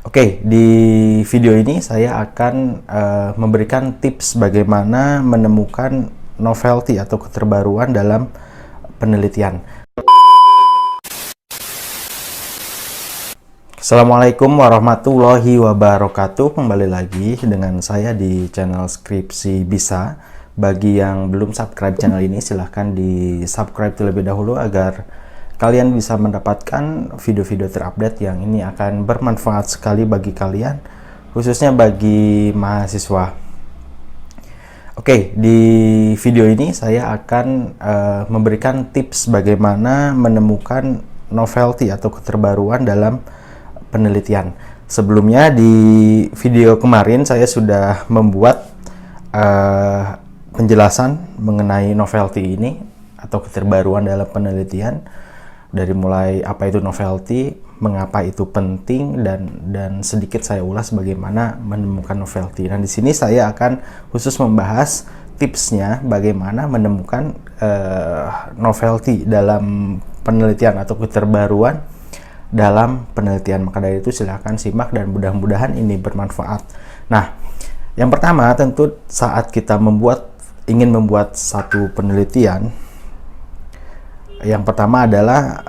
Oke, di video ini saya akan memberikan tips bagaimana menemukan novelty atau keterbaruan dalam penelitian. Assalamualaikum warahmatullahi wabarakatuh. Kembali lagi dengan saya di channel Skripsi Bisa. Bagi yang belum subscribe channel ini, silahkan di subscribe terlebih dahulu agar kalian bisa mendapatkan video-video terupdate yang ini akan bermanfaat sekali bagi kalian, khususnya bagi mahasiswa. Oke, di video ini saya akan memberikan tips bagaimana menemukan novelty atau keterbaruan dalam penelitian. Sebelumnya di video kemarin saya sudah membuat penjelasan mengenai novelty ini atau keterbaruan dalam penelitian, dari mulai apa itu novelty, mengapa itu penting, dan sedikit saya ulas bagaimana menemukan novelty. Dan di sini saya akan khusus membahas tipsnya bagaimana menemukan novelty dalam penelitian atau keterbaruan dalam penelitian. Maka dari itu silahkan simak dan mudah-mudahan ini bermanfaat. Nah, yang pertama tentu saat kita ingin membuat satu penelitian, yang pertama adalah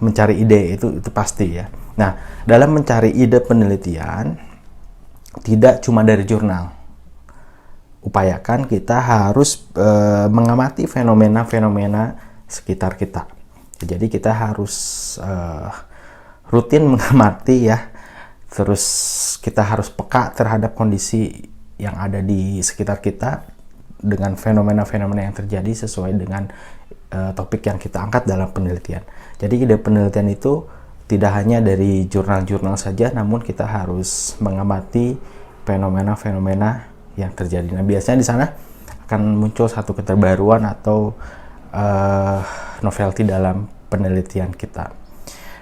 mencari ide, itu pasti ya. Nah, dalam mencari ide penelitian tidak cuma dari jurnal. Upayakan kita harus mengamati fenomena-fenomena sekitar kita. Jadi kita harus rutin mengamati ya. Terus kita harus peka terhadap kondisi yang ada di sekitar kita dengan fenomena-fenomena yang terjadi sesuai dengan topik yang kita angkat dalam penelitian. Jadi ide penelitian itu tidak hanya dari jurnal-jurnal saja, namun kita harus mengamati fenomena-fenomena yang terjadi. Nah, biasanya di sana akan muncul satu keterbaruan atau novelty dalam penelitian kita.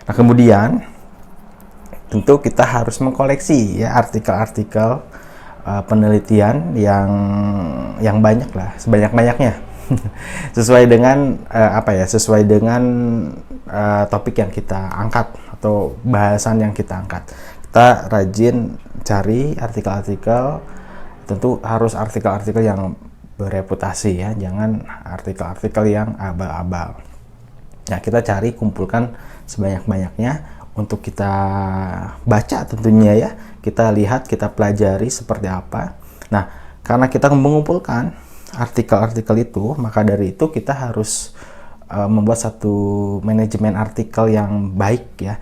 Nah, kemudian tentu kita harus mengkoleksi ya artikel-artikel penelitian yang banyak lah, sebanyak-banyaknya. Sesuai dengan sesuai dengan topik yang kita angkat atau bahasan yang kita angkat. Kita rajin cari artikel-artikel, tentu harus artikel-artikel yang bereputasi ya, jangan artikel-artikel yang abal-abal. Nah, kita cari, kumpulkan sebanyak-banyaknya untuk kita baca tentunya ya. Kita lihat, kita pelajari seperti apa. Nah, karena kita mengumpulkan artikel-artikel itu, maka dari itu kita harus membuat satu manajemen artikel yang baik ya.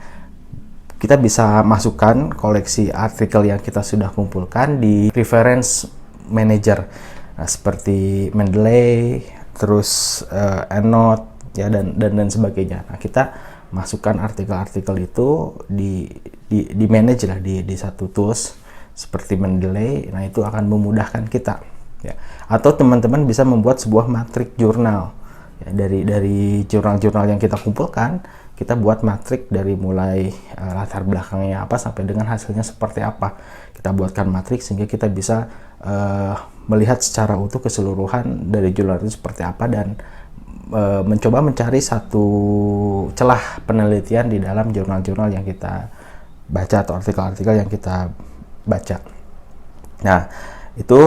Kita bisa masukkan koleksi artikel yang kita sudah kumpulkan di reference manager, nah, seperti Mendeley, terus EndNote ya, dan sebagainya. Nah, kita masukkan artikel-artikel itu di manage lah di satu tools seperti Mendeley. Nah, itu akan memudahkan kita ya. Atau teman-teman bisa membuat sebuah matrik jurnal ya, dari jurnal-jurnal yang kita kumpulkan. Kita buat matrik dari mulai latar belakangnya apa sampai dengan hasilnya seperti apa. Kita buatkan matrik sehingga kita bisa melihat secara utuh keseluruhan dari jurnal itu seperti apa, dan mencoba mencari satu celah penelitian di dalam jurnal-jurnal yang kita baca atau artikel-artikel yang kita baca. Nah, itu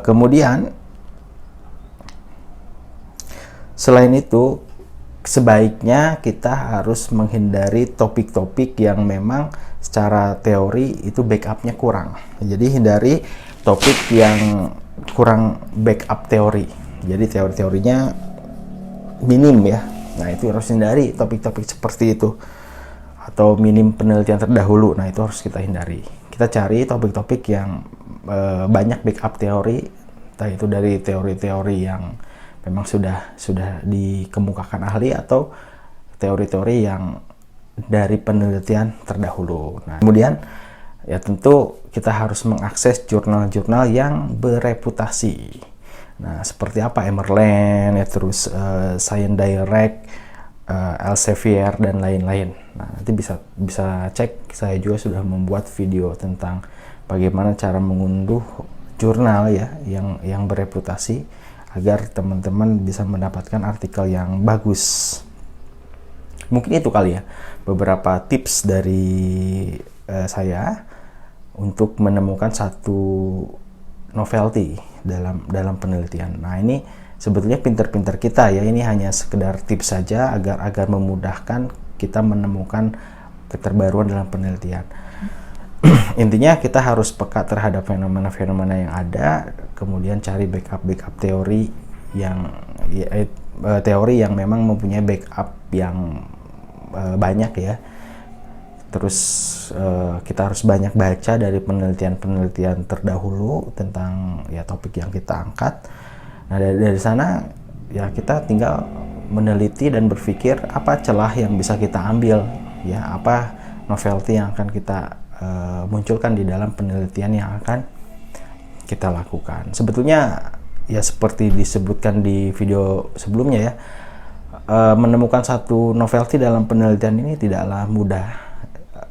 kemudian selain itu sebaiknya kita harus menghindari topik-topik yang memang secara teori itu backupnya kurang. Jadi hindari topik yang kurang backup teori. Jadi teori-teorinya minim ya. Nah, itu harus hindari topik-topik seperti itu, atau minim penelitian terdahulu. Nah, itu harus kita hindari. Kita cari topik-topik yang banyak backup teori, entah itu dari teori-teori yang memang sudah dikemukakan ahli atau teori-teori yang dari penelitian terdahulu. Nah, kemudian ya tentu kita harus mengakses jurnal-jurnal yang bereputasi. Nah, seperti apa Emerland ya, terus Science Direct, Elsevier dan lain-lain. Nah, nanti bisa cek, saya juga sudah membuat video tentang bagaimana cara mengunduh jurnal ya yang bereputasi agar teman-teman bisa mendapatkan artikel yang bagus. Mungkin itu kali ya beberapa tips dari saya untuk menemukan satu novelty dalam penelitian. Nah, ini sebetulnya pinter-pinter kita ya, ini hanya sekedar tips saja agar memudahkan kita menemukan keterbaruan dalam penelitian. Intinya kita harus peka terhadap fenomena-fenomena yang ada, kemudian cari backup teori yang memang mempunyai backup yang banyak ya. Terus kita harus banyak baca dari penelitian-penelitian terdahulu tentang ya topik yang kita angkat. Nah, dari sana ya kita tinggal meneliti dan berpikir apa celah yang bisa kita ambil ya, apa novelty yang akan kita munculkan di dalam penelitian yang akan kita lakukan. Sebetulnya ya seperti disebutkan di video sebelumnya ya, menemukan satu novelty dalam penelitian ini tidaklah mudah.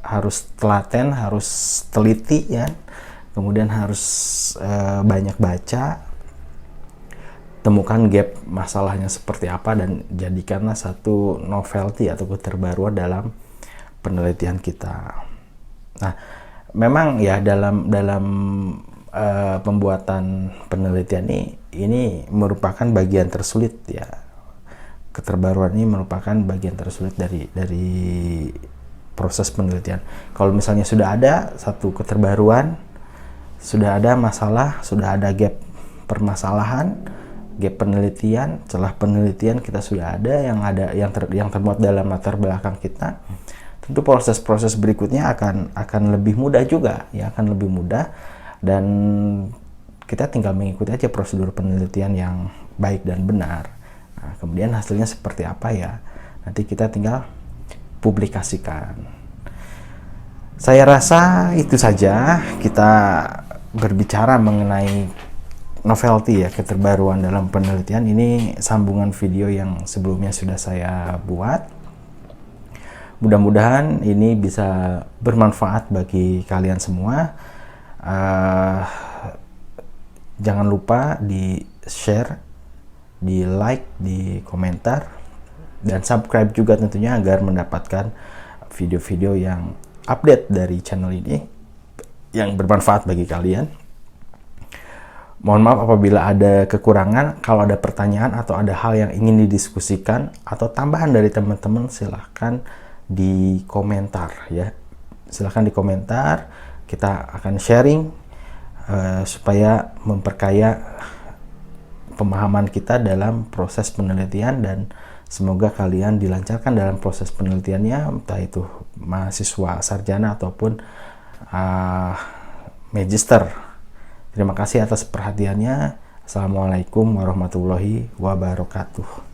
Harus telaten, harus teliti ya, kemudian harus banyak baca, temukan gap masalahnya seperti apa, dan jadikanlah satu novelty atau keterbaruan dalam penelitian kita. Nah, memang ya dalam pembuatan penelitian ini merupakan bagian tersulit ya. Keterbaruan ini merupakan bagian tersulit dari proses penelitian. Kalau misalnya sudah ada satu keterbaruan, sudah ada masalah, sudah ada gap permasalahan, gap penelitian, celah penelitian kita sudah ada yang termuat dalam latar belakang kita, tentu proses-proses berikutnya akan lebih mudah juga ya, akan lebih mudah, dan kita tinggal mengikuti aja prosedur penelitian yang baik dan benar. Nah, kemudian hasilnya seperti apa ya, nanti kita tinggal publikasikan. Saya rasa itu saja kita berbicara mengenai novelty ya, keterbaruan dalam penelitian. Ini sambungan video yang sebelumnya sudah saya buat. Mudah-mudahan ini bisa bermanfaat bagi kalian semua. Jangan lupa di share, di like, di komentar, dan subscribe juga tentunya agar mendapatkan video-video yang update dari channel ini yang bermanfaat bagi kalian. Mohon maaf apabila ada kekurangan. Kalau ada pertanyaan atau ada hal yang ingin didiskusikan atau tambahan dari teman-teman, silahkan di komentar ya. Silahkan di komentar, kita akan sharing supaya memperkaya pemahaman kita dalam proses penelitian, dan semoga kalian dilancarkan dalam proses penelitiannya, entah itu mahasiswa sarjana ataupun magister. Terima kasih atas perhatiannya. Assalamualaikum warahmatullahi wabarakatuh.